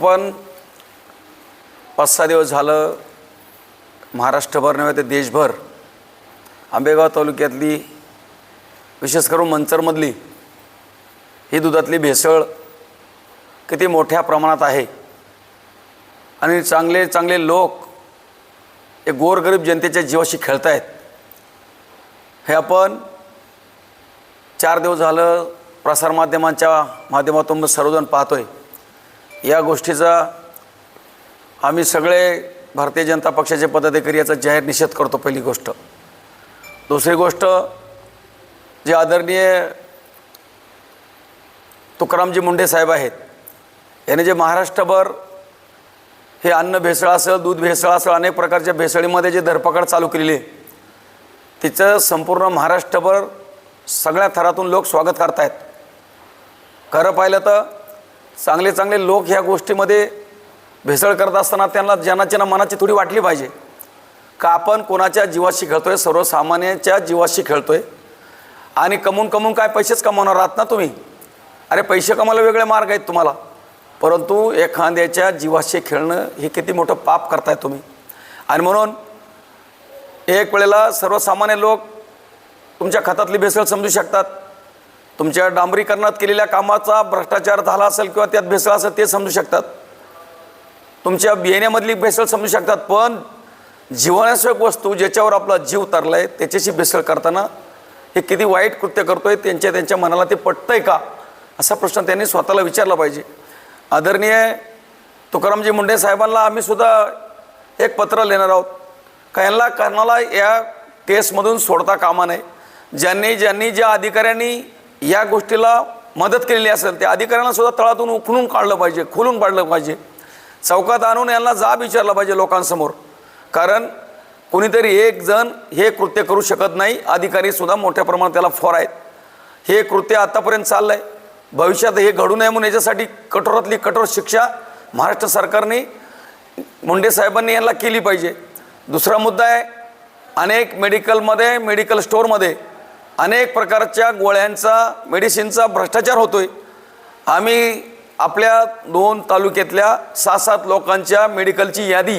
पण 5-6 दिवस झालं महाराष्ट्रभर नव्हे तर देशभर आंबेगाव तालुक्यातली विशेष करून मंचरमधली ही दुधातली भेसळ किती मोठ्या प्रमाणात आहे आणि चांगले चांगले लोक हे गोरगरीब जनतेच्या जीवाशी खेळत आहेत। हे आपण 4 दिवस झालं प्रसारमाध्यमांच्या माध्यमातून सर्वजण पाहतोय। या गोष्टीचा आम्ही सगळे भारतीय जनता पक्षाचे पदाधिकारी याचा जाहीर निषेध करतो। पहिली गोष्ट। दुसरी गोष्ट, जे आदरणीय तुकारामजी मुंडे साहेब आहेत, याने जे महाराष्ट्रभर हे अन्न भेसळ असेल, दूध भेसळ असेल, अनेक प्रकारच्या भेसळीमध्ये जे धरपकड चालू केलेली आहे, तिचं संपूर्ण महाराष्ट्रभर सगळ्या थरातून लोक स्वागत करत आहेत। खरं पाहिलं तर चांगले चांगले लोक ह्या गोष्टीमध्ये भेसळ करत असताना त्यांना जनाच्या मनाची थोडी वाटली पाहिजे का आपण कोणाच्या जीवाशी खेळतोय, सर्वसामान्यांच्या जीवाशी खेळतोय। आणि कमवून काय पैसेच कमवणार आहात ना तुम्ही? अरे पैसे कमायला वेगळे मार्ग आहेत तुम्हाला, परंतु एखाद्याच्या जीवाशी खेळणं हे किती मोठं पाप करताय तुम्ही। आणि म्हणून एक वेळेला सर्वसामान्य लोक तुमच्या खात्यातली भेसळ समजू शकतात, तुमच्या डांबरीकरणात केलेल्या कामाचा भ्रष्टाचार झाला असेल किंवा त्यात भेसळ असेल ते समजू शकतात, तुमच्या बियाण्यामधली भेसळ समजू शकतात, पण जीवनावश्यक वस्तू ज्याच्यावर आपला जीव तरलाय त्याच्याशी भेसळ करताना हे किती वाईट कृत्य करतोय, त्यांच्या मनाला ते पटतंय का, असा प्रश्न त्यांनी स्वतःला विचारला पाहिजे। आदरणीय तुकारामजी मुंडे साहेबांना आम्ही सुद्धा एक पत्र लिहिणार आहोत का यांना कर्णाला या केसमधून सोडता कामा नये। ज्यांनी ज्या अधिकाऱ्यांनी या गोष्टीला मदत केलेली असेल त्या अधिकाऱ्यांना सुद्धा तळातून उखलून काढलं पाहिजे, खोलून पाडलं पाहिजे, चौकात आणून यांना जाब विचारला पाहिजे लोकांसमोर। कारण कोणीतरी एक जण हे कृत्य करू शकत नाही, अधिकारी सुद्धा मोठ्या प्रमाणात त्याला फॉर आहेत। हे कृत्य आतापर्यंत चाललं आहे, भविष्यात हे घडू नये म्हणून याच्यासाठी कठोरातली कठोर शिक्षा महाराष्ट्र सरकारने मुंडे साहेबांनी यांना केली पाहिजे। दुसरा मुद्दा आहे, अनेक मेडिकल स्टोअरमध्ये अनेक प्रकारच्या गोळ्यांचा, मेडिसिनचा भ्रष्टाचार होतोय। आम्ही आपल्या 2 तालुक्यातल्या 6-7 लोकांच्या मेडिकलची यादी,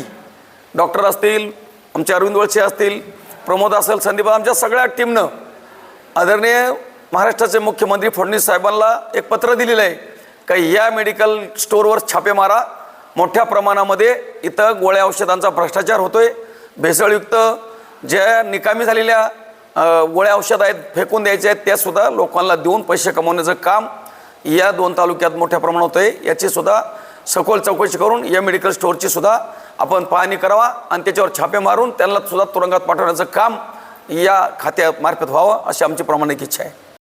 डॉक्टर असतील, आमचे अरविंद वळसे असतील, प्रमोद असेल, संदीप, आमच्या सगळ्या टीमनं आदरणीय महाराष्ट्राचे मुख्यमंत्री फडणवीस साहेबांना एक पत्र दिलेलं आहे का या मेडिकल स्टोअरवर छापे मारा, मोठ्या प्रमाणामध्ये इथं गोळ्या औषधांचा भ्रष्टाचार होतोय, भेसळयुक्त ज्या निकामी झालेल्या गोळ्या औषध आहेत फेकून द्यायचे आहेत त्यासुद्धा लोकांना देऊन पैसे कमवण्याचं काम या 2 तालुक्यात मोठ्या प्रमाणात होतंय। याची सुद्धा सखोल चौकशी करून या मेडिकल स्टोअरची सुद्धा आपण पाहणी करावा आणि त्याच्यावर छापे मारून त्यांना सुद्धा तुरुंगात पाठवण्याचं काम या खात्यामार्फत व्हावं अशी आमची प्रामाणिक इच्छा आहे।